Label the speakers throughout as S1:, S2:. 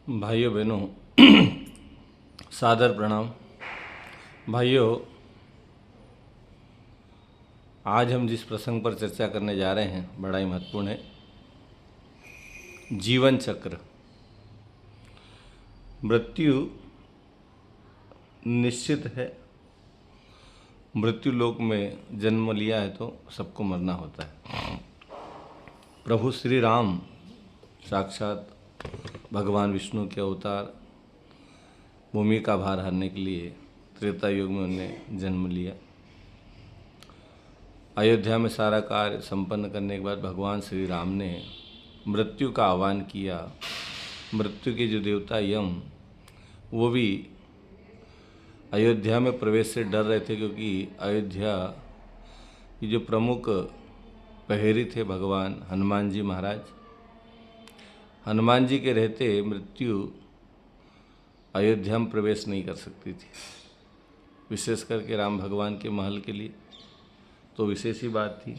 S1: भाइयों बहनों, सादर प्रणाम। भाइयों, आज हम जिस प्रसंग पर चर्चा करने जा रहे हैं बड़ा ही महत्वपूर्ण है। जीवन चक्र। मृत्यु निश्चित है। मृत्यु लोक में जन्म लिया है तो सबको मरना होता है। प्रभु श्री राम साक्षात भगवान विष्णु के अवतार, भूमि का भार हरने के लिए त्रेता युग में उन्हें जन्म लिया। अयोध्या में सारा कार्य संपन्न करने के बाद भगवान श्री राम ने मृत्यु का आह्वान किया। मृत्यु के जो देवता यम, वो भी अयोध्या में प्रवेश से डर रहे थे, क्योंकि अयोध्या की जो प्रमुख प्रहरी थे भगवान हनुमान जी महाराज, हनुमान जी के रहते मृत्यु अयोध्या में प्रवेश नहीं कर सकती थी। विशेष करके राम भगवान के महल के लिए तो विशेष ही बात थी,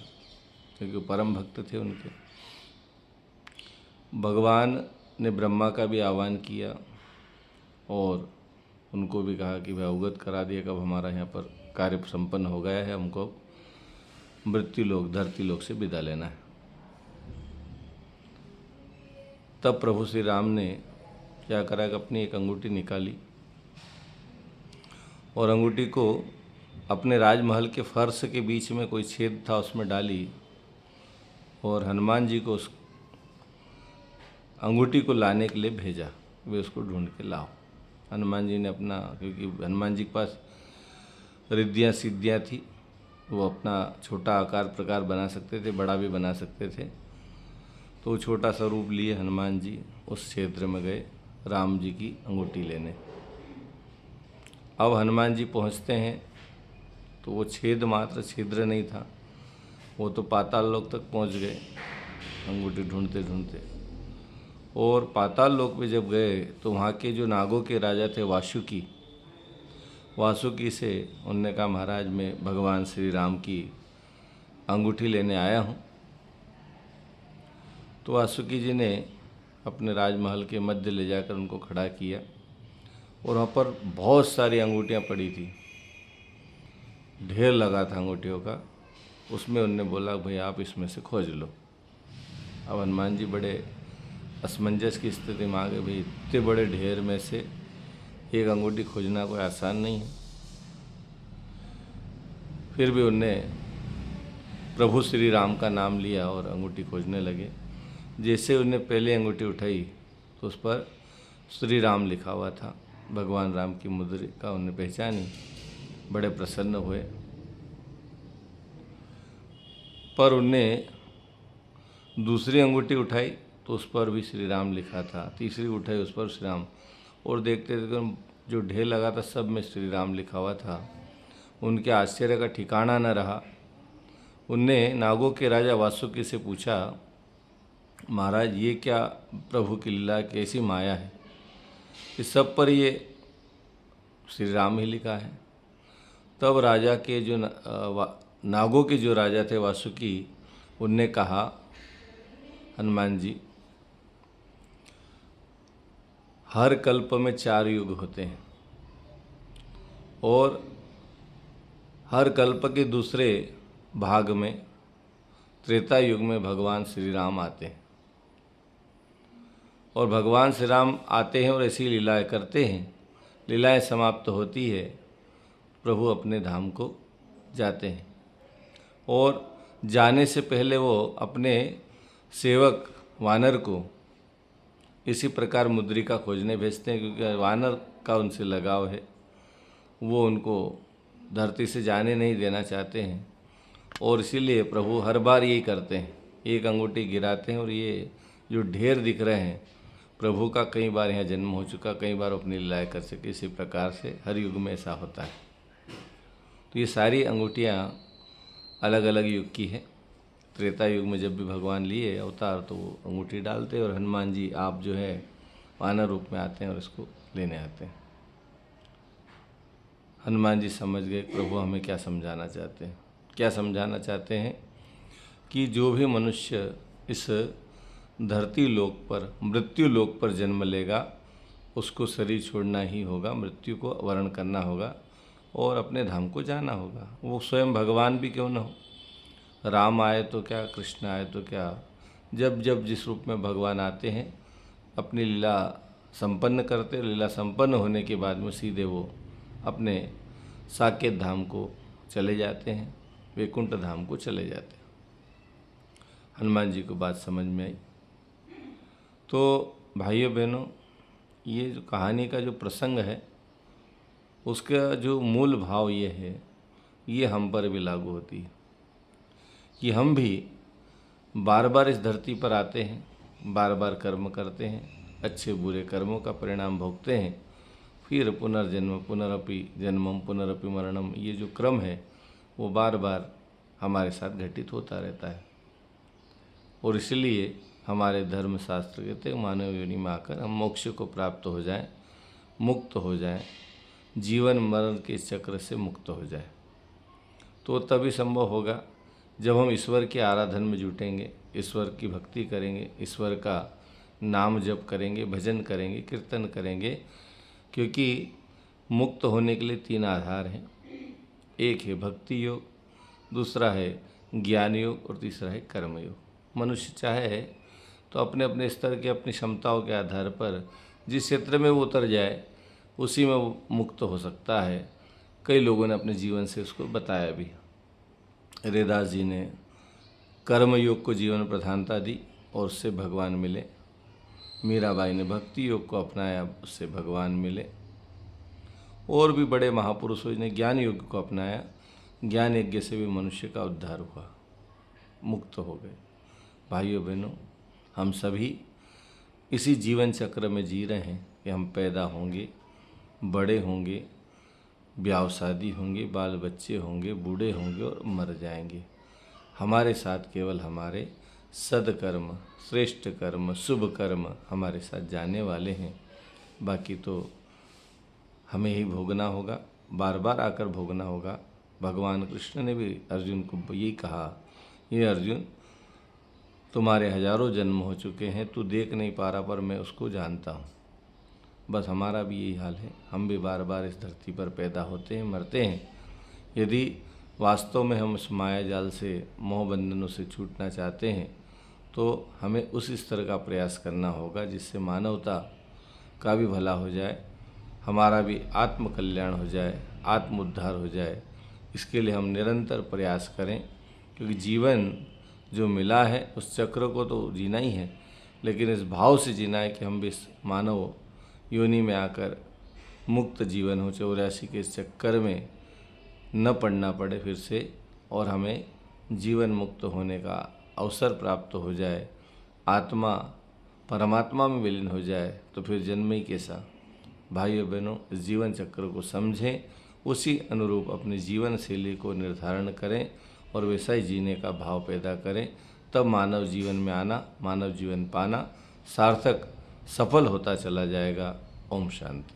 S1: क्योंकि परम भक्त थे उनके। भगवान ने ब्रह्मा का भी आह्वान किया और उनको भी कहा कि भाई अवगत करा दिया कब हमारा यहाँ पर कार्य संपन्न हो गया है, हमको मृत्यु लोक धरती लोक से विदा लेना है। तब प्रभु श्री राम ने क्या करा कि अपनी एक अंगूठी निकाली और अंगूठी को अपने राजमहल के फर्श के बीच में कोई छेद था उसमें डाली और हनुमान जी को उस अंगूठी को लाने के लिए भेजा। वे उसको ढूंढ के लाओ। हनुमान जी ने अपना, क्योंकि हनुमान जी के पास रिद्धियाँ सिद्धियाँ थी, वो अपना छोटा आकार प्रकार बना सकते थे, बड़ा भी बना सकते थे। तो छोटा सा रूप लिए हनुमान जी उस क्षेत्र में गए राम जी की अंगूठी लेने। अब हनुमान जी पहुंचते हैं तो वो छेद मात्र छिद्र नहीं था, वो तो पाताल लोक तक पहुंच गए अंगूठी ढूंढते ढूंढते। और पाताल लोक में जब गए तो वहाँ के जो नागों के राजा थे वासुकी से उनने कहा, महाराज मैं भगवान श्री राम की अंगूठी लेने आया हूँ। तो वासुकी जी ने अपने राजमहल के मध्य ले जाकर उनको खड़ा किया और वहाँ पर बहुत सारी अंगूठियाँ पड़ी थी, ढेर लगा था अंगूठियों का। उसमें उनने बोला, भाई आप इसमें से खोज लो। अब हनुमान जी बड़े असमंजस की स्थिति में आ गए। भाई इतने बड़े ढेर में से एक अंगूठी खोजना कोई आसान नहीं है। फिर भी उनने प्रभु श्री राम का नाम लिया और अंगूठी खोजने लगे। जैसे उन्हें पहले अंगूठी उठाई तो उस पर श्री राम लिखा हुआ था। भगवान राम की मुद्रिका उन्हें पहचानी, बड़े प्रसन्न हुए। पर उनने दूसरी अंगूठी उठाई तो उस पर भी श्री राम लिखा था। तीसरी उठाई उस पर श्री राम, और देखते देखते जो ढेर लगा था सब में श्री राम लिखा हुआ था। उनके आश्चर्य का ठिकाना न रहा। उनने नागों के राजा वासुकी से पूछा, महाराज ये क्या प्रभु की लीला, कैसी माया है, इस सब पर ये श्री राम ही लिखा है। तब राजा के जो नागों के जो राजा थे वासुकी, उनने कहा, हनुमान जी हर कल्प में 4 युग होते हैं और हर कल्प के दूसरे भाग में त्रेता युग में भगवान श्री राम आते हैं। और भगवान श्री राम आते हैं और ऐसी लीलाएं करते हैं। लीलाएं समाप्त होती है, प्रभु अपने धाम को जाते हैं और जाने से पहले वो अपने सेवक वानर को इसी प्रकार मुद्रिका खोजने भेजते हैं, क्योंकि वानर का उनसे लगाव है। वो उनको धरती से जाने नहीं देना चाहते हैं और इसीलिए प्रभु हर बार यही करते हैं, एक अंगूठी गिराते हैं। और ये जो ढेर दिख रहे हैं, प्रभु का कई बार यहाँ जन्म हो चुका, कई बार अपनी लीलाएं कर सके। इसी प्रकार से हर युग में ऐसा होता है। तो ये सारी अंगूठियाँ अलग अलग युग की है। त्रेता युग में जब भी भगवान लिए अवतार तो वो अंगूठी डालते और हनुमान जी आप जो है वानर रूप में आते हैं और इसको लेने आते हैं। हनुमान जी समझ गए प्रभु हमें क्या समझाना चाहते हैं। क्या समझाना चाहते हैं कि जो भी मनुष्य इस धरती लोक पर, मृत्यु लोक पर जन्म लेगा, उसको शरीर छोड़ना ही होगा, मृत्यु को वरण करना होगा और अपने धाम को जाना होगा। वो स्वयं भगवान भी क्यों न हो, राम आए तो क्या, कृष्ण आए तो क्या, जब जब जिस रूप में भगवान आते हैं अपनी लीला संपन्न करते, लीला संपन्न होने के बाद में सीधे वो अपने साकेत धाम को चले जाते हैं, वैकुंठ धाम को चले जाते हैं। हनुमान जी को बात समझ में आई। तो भाइयों बहनों, ये जो कहानी का जो प्रसंग है उसका जो मूल भाव ये है, ये हम पर भी लागू होती है कि हम भी बार बार इस धरती पर आते हैं, बार बार कर्म करते हैं, अच्छे बुरे कर्मों का परिणाम भोगते हैं, फिर पुनर्जन्म, पुनरपि जन्मम पुनरपि मरणम, ये जो क्रम है वो बार बार हमारे साथ घटित होता रहता है। और इसलिए हमारे धर्म शास्त्र कहते हैं मानव योनि में आकर हम मोक्ष को प्राप्त हो जाएं, मुक्त हो जाएं, जीवन मरण के चक्र से मुक्त हो जाएं। तो तभी संभव होगा जब हम ईश्वर के आराधन में जुटेंगे, ईश्वर की भक्ति करेंगे, ईश्वर का नाम जप करेंगे, भजन करेंगे, कीर्तन करेंगे। क्योंकि मुक्त होने के लिए 3 आधार हैं। एक है भक्ति योग, दूसरा है ज्ञान योग और तीसरा है कर्म योग। मनुष्य चाहे तो अपने अपने स्तर के, अपनी क्षमताओं के आधार पर जिस क्षेत्र में वो उतर जाए उसी में वो मुक्त हो सकता है। कई लोगों ने अपने जीवन से उसको बताया भी। रैदास जी ने कर्म योग को जीवन प्रधानता दी और उससे भगवान मिले। मीराबाई ने भक्ति योग को अपनाया, उससे भगवान मिले। और भी बड़े महापुरुषों ने ज्ञान योग को अपनाया, ज्ञान यज्ञ से भी मनुष्य का उद्धार हुआ, मुक्त हो गए। भाइयों बहनों, हम सभी इसी जीवन चक्र में जी रहे हैं कि हम पैदा होंगे, बड़े होंगे, ब्याह शादी होंगे, बाल बच्चे होंगे, बूढ़े होंगे और मर जाएंगे। हमारे साथ केवल हमारे सदकर्म, श्रेष्ठ कर्म, शुभ कर्म हमारे साथ जाने वाले हैं। बाकी तो हमें ही भोगना होगा, बार बार आकर भोगना होगा। भगवान कृष्ण ने भी अर्जुन को यही कहा, ये अर्जुन तुम्हारे हजारों जन्म हो चुके हैं, तू देख नहीं पा रहा पर मैं उसको जानता हूँ। बस हमारा भी यही हाल है, हम भी बार बार इस धरती पर पैदा होते हैं, मरते हैं। यदि वास्तव में हम इस माया जाल से, मोह बंधनों से छूटना चाहते हैं तो हमें उस स्तर का प्रयास करना होगा जिससे मानवता का भी भला हो जाए, हमारा भी आत्म कल्याण हो जाए, आत्म उद्धार हो जाए। इसके लिए हम निरंतर प्रयास करें, क्योंकि जीवन जो मिला है उस चक्र को तो जीना ही है, लेकिन इस भाव से जीना है कि हम भी इस मानव योनि में आकर मुक्त जीवन हो, 84 के इस चक्कर में न पड़ना पड़े फिर से, और हमें जीवन मुक्त होने का अवसर प्राप्त हो जाए, आत्मा परमात्मा में विलीन हो जाए, तो फिर जन्म ही कैसा। भाइयों बहनों, इस जीवन चक्र को समझें, उसी अनुरूप अपनी जीवन शैली को निर्धारण करें और वैसा ही जीने का भाव पैदा करें। तब मानव जीवन में आना, मानव जीवन पाना सार्थक, सफल होता चला जाएगा। ओम शांति।